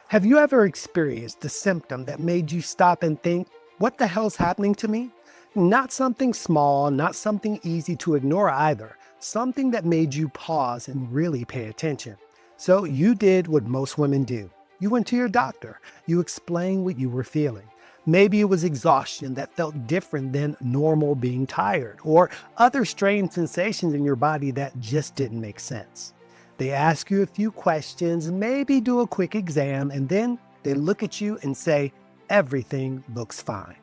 Have you ever experienced a symptom that made you stop and think, what the hell's happening to me? Not something small, not something easy to ignore either, something that made you pause and really pay attention. So you did what most women do. You went to your doctor. You explained what you were feeling. Maybe it was exhaustion that felt different than normal being tired, or other strange sensations in your body that just didn't make sense. They ask you a few questions, maybe do a quick exam, and then they look at you and say, everything looks fine.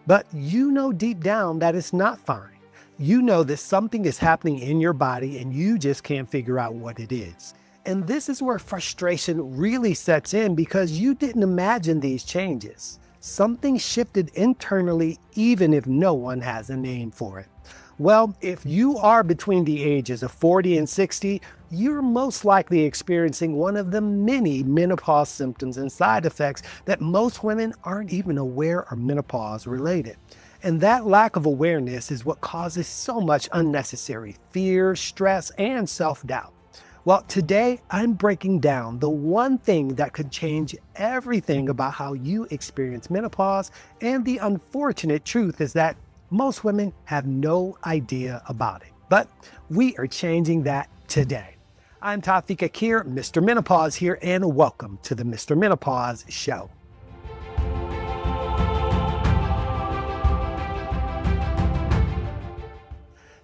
But you know deep down that it's not fine. You know that something is happening in your body and you just can't figure out what it is. And this is where frustration really sets in because you didn't imagine these changes. Something shifted internally even if no one has a name for it. Well, if you are between the ages of 40 and 60, you're most likely experiencing one of the many menopause symptoms and side effects that most women aren't even aware are menopause related. And that lack of awareness is what causes so much unnecessary fear, stress, and self-doubt. Well, today I'm breaking down the one thing that could change everything about how you experience menopause, and the unfortunate truth is that most women have no idea about it. But we are changing that today. I'm Tafiq Akhir, Mr. Menopause here, and welcome to the Mr. Menopause Show.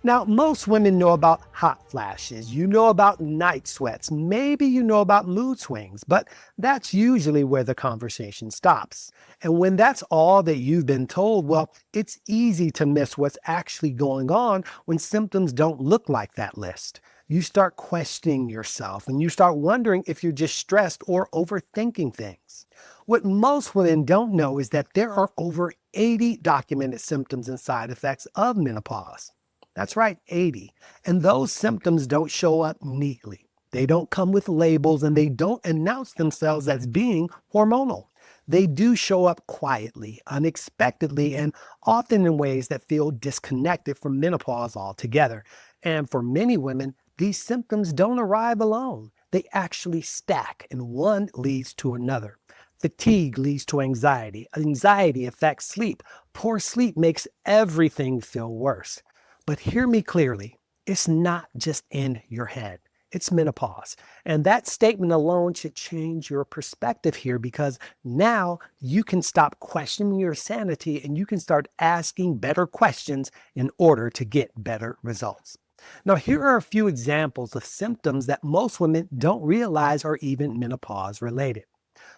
Now, most women know about hot flashes, you know about night sweats, maybe you know about mood swings, but that's usually where the conversation stops. And when that's all that you've been told, well, it's easy to miss what's actually going on when symptoms don't look like that list. You start questioning yourself and you start wondering if you're just stressed or overthinking things. What most women don't know is that there are over 80 documented symptoms and side effects of menopause. That's right, 80. And those symptoms don't show up neatly. They don't come with labels and they don't announce themselves as being hormonal. They do show up quietly, unexpectedly, and often in ways that feel disconnected from menopause altogether. And for many women, these symptoms don't arrive alone. They actually stack, and one leads to another. Fatigue leads to anxiety. Anxiety affects sleep. Poor sleep makes everything feel worse. But hear me clearly, it's not just in your head. It's menopause. And that statement alone should change your perspective here, because now you can stop questioning your sanity and you can start asking better questions in order to get better results. Now, here are a few examples of symptoms that most women don't realize are even menopause related.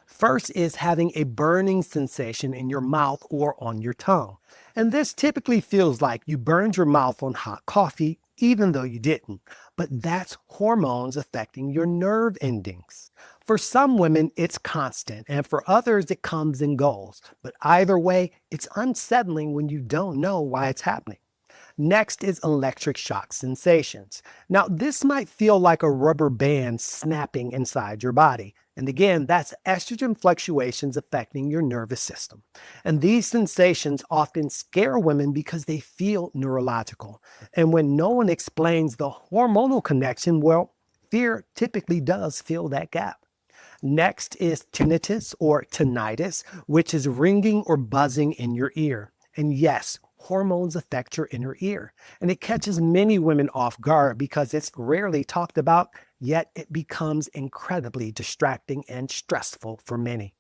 First is having a burning sensation in your mouth or on your tongue. And this typically feels like you burned your mouth on hot coffee, even though you didn't. But that's hormones affecting your nerve endings. For some women, it's constant, and for others, it comes and goes. But either way, it's unsettling when you don't know why it's happening. Next is electric shock sensations. Now, this might feel like a rubber band snapping inside your body. And again, that's estrogen fluctuations affecting your nervous system. And these sensations often scare women because they feel neurological. And when no one explains the hormonal connection, well, fear typically does fill that gap. Next is tinnitus or tinnitus, which is ringing or buzzing in your ear. And yes, hormones affect your inner ear. And it catches many women off guard because it's rarely talked about, yet it becomes incredibly distracting and stressful for many.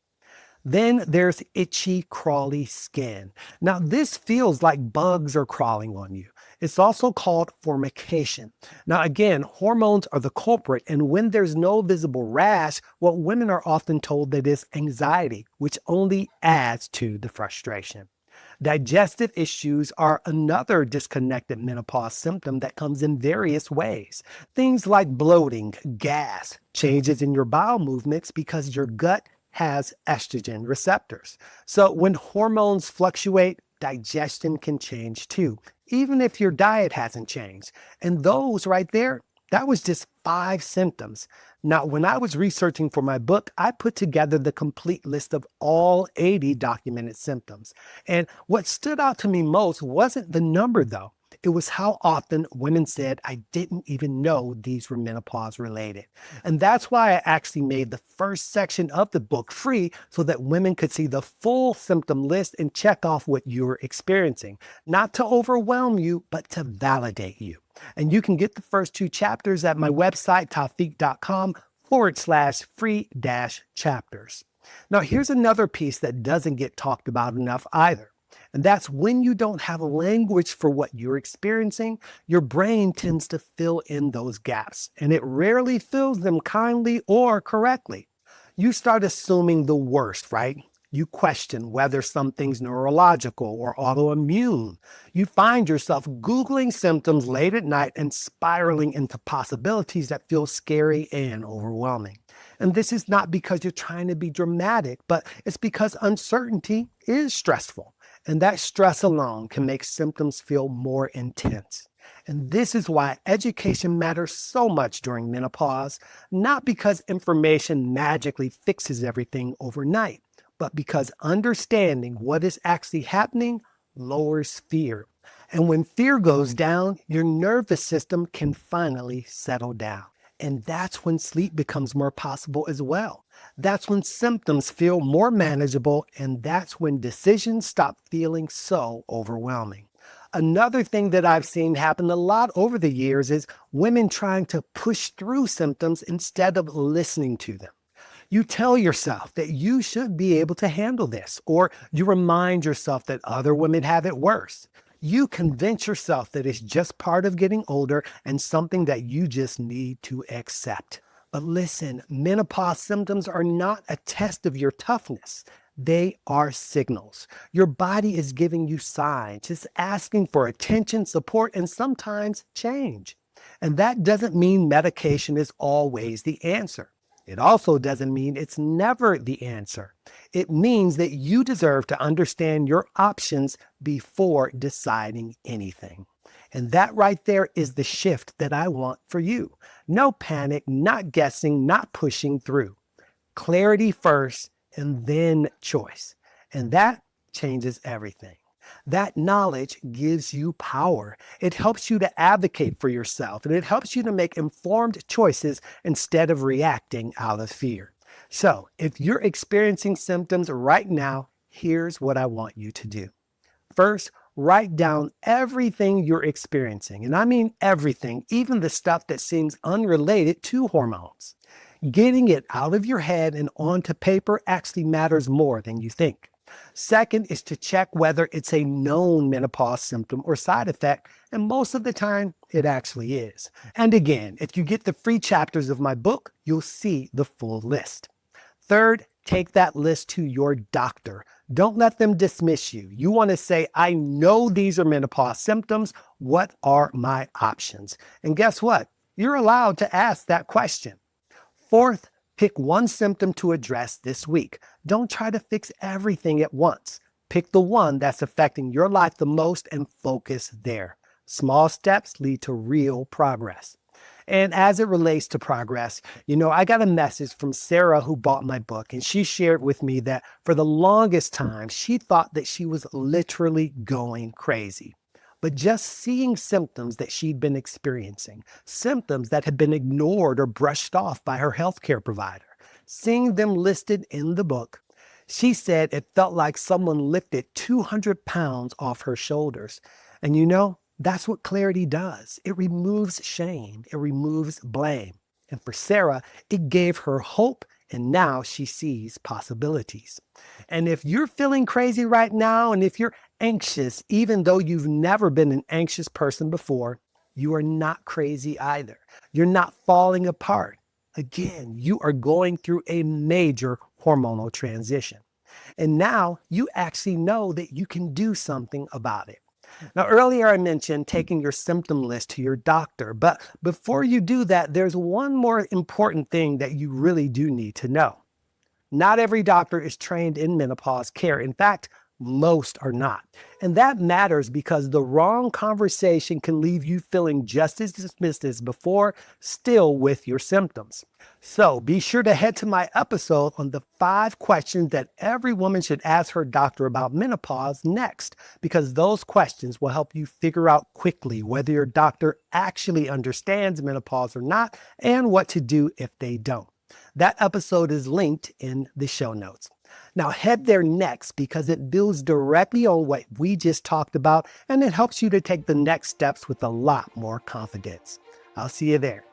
Then there's itchy, crawly skin. Now, this feels like bugs are crawling on you. It's also called formication. Now, again, hormones are the culprit, and when there's no visible rash, well, women are often told that it's anxiety, which only adds to the frustration. Digestive issues are another disconnected menopause symptom that comes in various ways. Things like bloating, gas, changes in your bowel movements because your gut has estrogen receptors. So when hormones fluctuate, digestion can change too, even if your diet hasn't changed. And those right there, that was just 5 symptoms. Now, when I was researching for my book, I put together the complete list of all 80 documented symptoms. And what stood out to me most wasn't the number though. It was how often women said, I didn't even know these were menopause related. And that's why I actually made the first section of the book free so that women could see the full symptom list and check off what you're experiencing, not to overwhelm you, but to validate you. And you can get the first 2 chapters at my website, tafiq.com/free chapters. Now, here's another piece that doesn't get talked about enough either. And that's when you don't have a language for what you're experiencing, your brain tends to fill in those gaps, and it rarely fills them kindly or correctly. You start assuming the worst, right? You question whether something's neurological or autoimmune. You find yourself Googling symptoms late at night and spiraling into possibilities that feel scary and overwhelming. And this is not because you're trying to be dramatic, but it's because uncertainty is stressful. And that stress alone can make symptoms feel more intense. And this is why education matters so much during menopause, not because information magically fixes everything overnight, but because understanding what is actually happening lowers fear. And when fear goes down, your nervous system can finally settle down. And that's when sleep becomes more possible as well. That's when symptoms feel more manageable, and that's when decisions stop feeling so overwhelming. Another thing that I've seen happen a lot over the years is women trying to push through symptoms instead of listening to them. You tell yourself that you should be able to handle this, or you remind yourself that other women have it worse. You convince yourself that it's just part of getting older and something that you just need to accept. But listen, menopause symptoms are not a test of your toughness. They are signals. Your body is giving you signs. It's asking for attention, support, and sometimes change. And that doesn't mean medication is always the answer. It also doesn't mean it's never the answer. It means that you deserve to understand your options before deciding anything. And that right there is the shift that I want for you. No panic, not guessing, not pushing through. Clarity first and then choice. And that changes everything. That knowledge gives you power. It helps you to advocate for yourself, and it helps you to make informed choices instead of reacting out of fear. So, if you're experiencing symptoms right now, here's what I want you to do. First, write down everything you're experiencing, and I mean everything, even the stuff that seems unrelated to hormones. Getting it out of your head and onto paper actually matters more than you think. Second is to check whether it's a known menopause symptom or side effect, and most of the time, it actually is. And again, if you get the free chapters of my book, you'll see the full list. Third, take that list to your doctor. Don't let them dismiss you. You want to say, I know these are menopause symptoms. What are my options? And guess what? You're allowed to ask that question. Fourth, pick one symptom to address this week. Don't try to fix everything at once. Pick the one that's affecting your life the most and focus there. Small steps lead to real progress. And as it relates to progress, I got a message from Sarah who bought my book, and she shared with me that for the longest time, she thought that she was literally going crazy. But just seeing symptoms that she'd been experiencing, symptoms that had been ignored or brushed off by her healthcare provider, seeing them listed in the book, she said it felt like someone lifted 200 pounds off her shoulders. And that's what clarity does. It removes shame. It removes blame. And for Sarah, it gave her hope, and now she sees possibilities. And if you're feeling crazy right now, and if you're anxious, even though you've never been an anxious person before, you are not crazy either. You're not falling apart. Again, you are going through a major hormonal transition. And now you actually know that you can do something about it. Now, earlier I mentioned taking your symptom list to your doctor, but before you do that, there's one more important thing that you really do need to know. Not every doctor is trained in menopause care. In fact, Most are not. And that matters because the wrong conversation can leave you feeling just as dismissed as before, still with your symptoms. So be sure to head to my episode on the 5 questions that every woman should ask her doctor about menopause next, because those questions will help you figure out quickly whether your doctor actually understands menopause or not and what to do if they don't. That episode is linked in the show notes. Now head there next because it builds directly on what we just talked about, and it helps you to take the next steps with a lot more confidence. I'll see you there.